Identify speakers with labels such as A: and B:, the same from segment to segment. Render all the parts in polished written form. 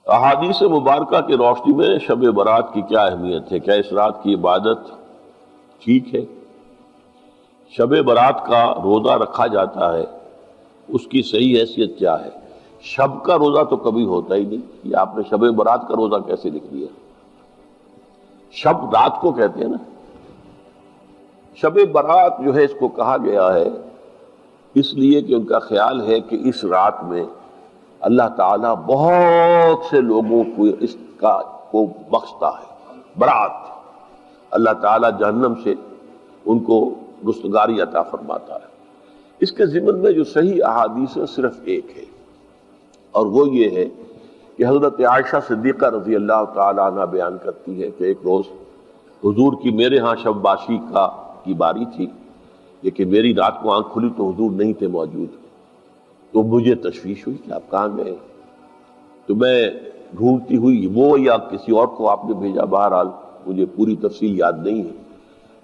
A: احادیث مبارکہ کی روشنی میں شب برات کی کیا اہمیت ہے؟ کیا اس رات کی عبادت ٹھیک ہے؟ شب برات کا روزہ رکھا جاتا ہے، اس کی صحیح حیثیت کیا ہے؟ شب کا روزہ تو کبھی ہوتا ہی نہیں، یہ آپ نے شب برات کا روزہ کیسے لکھ دیا؟ شب رات کو کہتے ہیں نا۔ شب برات جو ہے اس کو کہا گیا ہے اس لیے کہ ان کا خیال ہے کہ اس رات میں اللہ تعالیٰ بہت سے لوگوں کو بخشتا ہے۔ برات، اللہ تعالیٰ جہنم سے ان کو رستگاری عطا فرماتا ہے۔ اس کے ضمن میں جو صحیح احادیث ہے صرف ایک ہے، اور وہ یہ ہے کہ حضرت عائشہ صدیقہ رضی اللہ تعالیٰ عنہ بیان کرتی ہے کہ ایک روز حضور کی میرے ہاں شب باشی کی باری تھی، لیکن میری رات کو آنکھ کھلی تو حضور نہیں تھے موجود، تو مجھے تشویش ہوئی کہ آپ کہاں گئے؟ تو میں ڈھونڈتی ہوئی وہ یا کسی اور کو آپ نے بھیجا، بہرحال مجھے پوری تفصیل یاد نہیں ہے،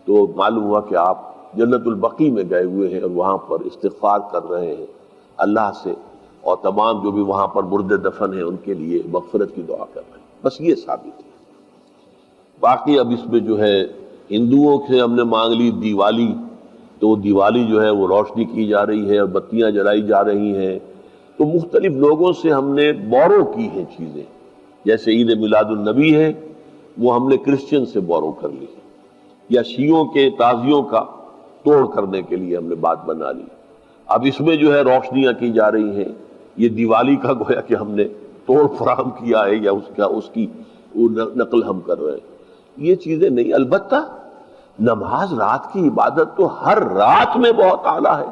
A: تو معلوم ہوا کہ آپ جنت البقیع میں گئے ہوئے ہیں اور وہاں پر استغفار کر رہے ہیں اللہ سے، اور تمام جو بھی وہاں پر مردے دفن ہیں ان کے لیے مغفرت کی دعا کر رہے ہیں۔ بس یہ ثابت ہے۔ باقی اب اس میں جو ہے ہندوؤں سے ہم نے مانگ لی دیوالی، تو دیوالی جو ہے وہ روشنی کی جا رہی ہے اور بتیاں جلائی جا رہی ہیں، تو مختلف لوگوں سے ہم نے بورو کی ہیں چیزیں، جیسے عید میلاد النبی ہے وہ ہم نے کرسچن سے بورو کر لی، یا شیعوں کے تعزیوں کا توڑ کرنے کے لیے ہم نے بات بنا لی۔ اب اس میں جو ہے روشنیاں کی جا رہی ہیں، یہ دیوالی کا گویا کہ ہم نے توڑ فراہم کیا ہے یا اس کی نقل ہم کر رہے ہیں۔ یہ چیزیں نہیں، البتہ نماز رات کی عبادت تو ہر رات میں بہت اعلیٰ ہے۔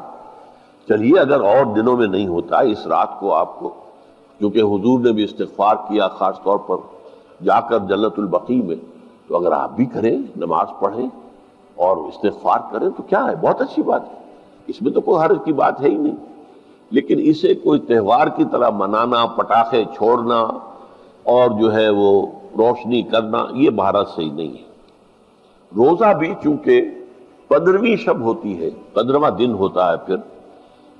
A: چلیے اگر اور دنوں میں نہیں ہوتا، اس رات کو آپ کو، کیونکہ حضور نے بھی استغفار کیا خاص طور پر جا کر جنت البقیع میں، تو اگر آپ بھی کریں، نماز پڑھیں اور استغفار کریں تو کیا ہے، بہت اچھی بات ہے، اس میں تو کوئی حرج کی بات ہے ہی نہیں۔ لیکن اسے کوئی تہوار کی طرح منانا، پٹاخے چھوڑنا اور جو ہے وہ روشنی کرنا، یہ بھارت صحیح نہیں ہے۔ روزہ بھی چونکہ 15ویں شب ہوتی ہے، 15واں دن ہوتا ہے، پھر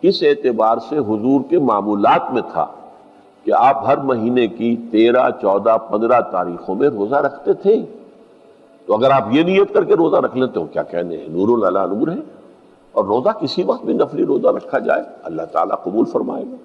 A: اس اعتبار سے حضور کے معمولات میں تھا کہ آپ ہر مہینے کی 13، 14، 15 تاریخوں میں روزہ رکھتے تھے۔ تو اگر آپ یہ نیت کر کے روزہ رکھ لیتے ہو، کیا کہنے ہیں، نور علی نور ہے۔ اور روزہ کسی وقت بھی نفلی روزہ رکھا جائے، اللہ تعالیٰ قبول فرمائے گا۔